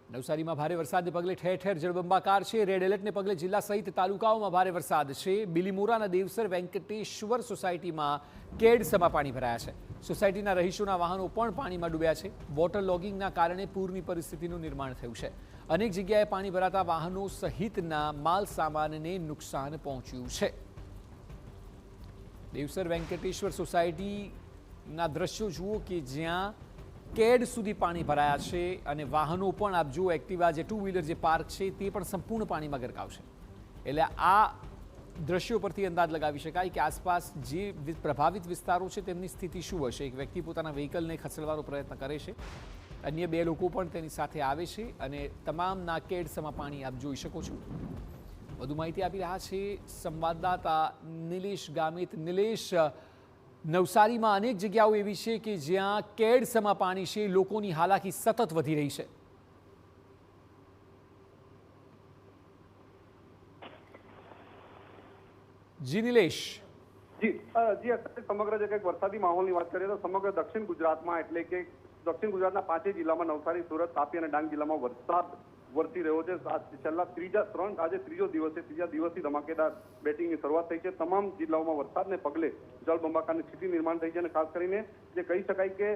નવસારીમાં ભારે વરસાદને પગલે ઠેર ઠેર જળબંબાકાર છે। રેડ એલર્ટને પગલે જિલ્લા સહિત તાલુકાઓમાં ભારે વરસાદ છે। બિલીમોરાના દેવસર વેંકટેશ્વર સોસાયટીમાં કેડસમાં પાણી ભરાયા છે। સોસાયટીના રહીશોના વાહનો પણ પાણીમાં ડૂબ્યા છે। વોટર લોગિંગના કારણે પૂરની પરિસ્થિતિનું નિર્માણ થયું છે। અનેક જગ્યાએ પાણી ભરાતા વાહનો સહિતના માલ સામાનને નુકસાન પહોંચ્યું છે। દેવસર વેંકટેશ્વર સોસાયટીના દ્રશ્યો જુઓ કે જ્યાં કેડ સુધી પાણી ભરાયા છે અને વાહનો પણ આપ જુઓ એક્ટિવા જે ટુ વ્હીલર જે પાર્ક છે તે પણ સંપૂર્ણ પાણીમાં ગરકાવ છે। એટલે આ દ્રશ્યો પરથી અંદાજ લગાવી શકાય કે આસપાસ જે પ્રભાવિત વિસ્તારો છે તેમની સ્થિતિ શું હશે। એક વ્યક્તિ પોતાના વ્હીકલને ખસેડવાનો પ્રયત્ન કરે છે, અન્ય બે લોકો પણ તેની સાથે આવે છે અને તમામના કેડસમાં પાણી આપ જોઈ શકો છો। વધુ માહિતી આપી રહ્યા છે સંવાદદાતા નિલેશ ગામિત। નિલેશ, નવસારીમાં અનેક જગ્યાઓ એવી છે કે જ્યાં કેડસમાં પાણી છે, લોકોની હાલાકી સતત વધી રહી છે। જી નિલેશ। જી સમગ્ર જે કંઈક વરસાદી માહોલની વાત કરીએ તો સમગ્ર દક્ષિણ ગુજરાતમાં એટલે કે દક્ષિણ ગુજરાતના 5 જિલ્લામાં નવસારી, સુરત, તાપી અને ડાંગ જિલ્લામાં વરસાદ વરસી રહ્યો છે। છેલ્લા આજે ત્રીજો દિવસ છે। ત્રીજા દિવસથી ધમાકેદાર બેટિંગની શરૂઆત થઈ છે। તમામ જિલ્લાઓમાં વરસાદને પગલે જળબંબાકારની સ્થિતિ નિર્માણ થઈ છે અને ખાસ કરીને જે કહી શકાય કે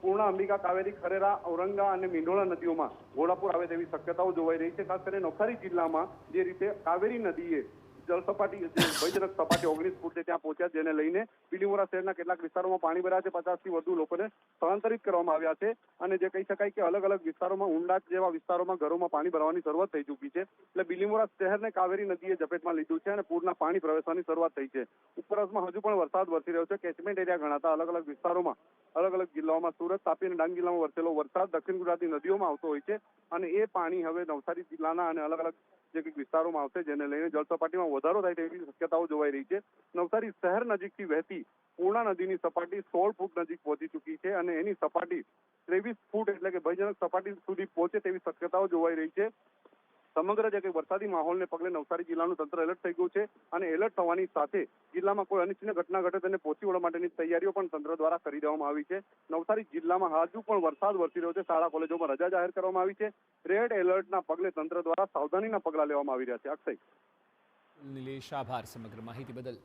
પૂર્ણા, અંબિકા, કાવેરી, ખરેરા, ઔરંગા અને મીંઢોળા નદીઓમાં ઘોડાપુર આવે તેવી શક્યતાઓ જોવાઈ રહી છે। ખાસ કરીને નવસારી જિલ્લામાં જે રીતે કાવેરી નદીએ જળસપાટી ભયજનક સપાટી 19 ફૂટ ત્યાં પહોંચ્યા, જેને લઈને બિલીમોરા શહેરના કેટલાક વિસ્તારોમાં પાણી ભરાયા છે। 50થી વધુ લોકોને સ્થળાંતરિત કરવામાં આવ્યા છે અને જે કહી શકાય કે અલગ અલગ વિસ્તારોમાં ઊંડા જેવા વિસ્તારોમાં ઘરોમાં પાણી ભરવાની શરૂઆત થઈ ચૂકી છે। એટલે બિલીમોરા શહેરને કાવેરી નદીએ ઝપેટમાં લીધું છે અને પૂરના પાણી પ્રવેશવાની શરૂઆત થઈ છે। ઉપરવાસમાં હજુ પણ વરસાદ વરસી રહ્યો છે। કેચમેન્ટ એરિયા ગણાતા અલગ અલગ વિસ્તારોમાં અલગ અલગ જિલ્લાઓમાં સુરત, તાપી અને ડાંગ જિલ્લામાં વરસેલો વરસાદ દક્ષિણ ગુજરાતની નદીઓમાં આવતો હોય છે અને એ પાણી હવે નવસારી જિલ્લાના અને અલગ અલગ જે કંઈક વિસ્તારોમાં આવશે, જેને લઈને જળસપાટીમાં વધારો થાય તેવી શક્યતાઓ જોવાઈ રહી છે। નવસારી શહેર નજીકથી વહેતી પૂર્ણા નદીની સપાટી 16 ફૂટ નજીક પહોંચી ચૂકી છે અને એની સપાટી 23 ફૂટ એટલે કે ભયજનક સપાટી સુધી પહોંચે તેવી શક્યતાઓ જોવાઈ રહી છે। સમગ્ર જે કંઈ વરસાદી માહોલને પગલે નવસારી જિલ્લાનું તંત્ર એલર્ટ થઈ ગયું છે અને એલર્ટ થવાની સાથે જિલ્લામાં કોઈ અનિચ્છનીય ઘટના ઘટે તેને પહોંચી વળવા માટેની તૈયારીઓ પણ તંત્ર દ્વારા કરી દેવામાં આવી છે। નવસારી જિલ્લામાં હજુ પણ વરસાદ વરસી રહ્યો છે। શાળા કોલેજોમાં રજા જાહેર કરવામાં આવી છે। રેડ એલર્ટના પગલે તંત્ર દ્વારા સાવધાનીના પગલાં લેવામાં આવી રહ્યા છે। અક્ષય। નિલેશ, આભાર સમગ્ર માહિતી બદલ।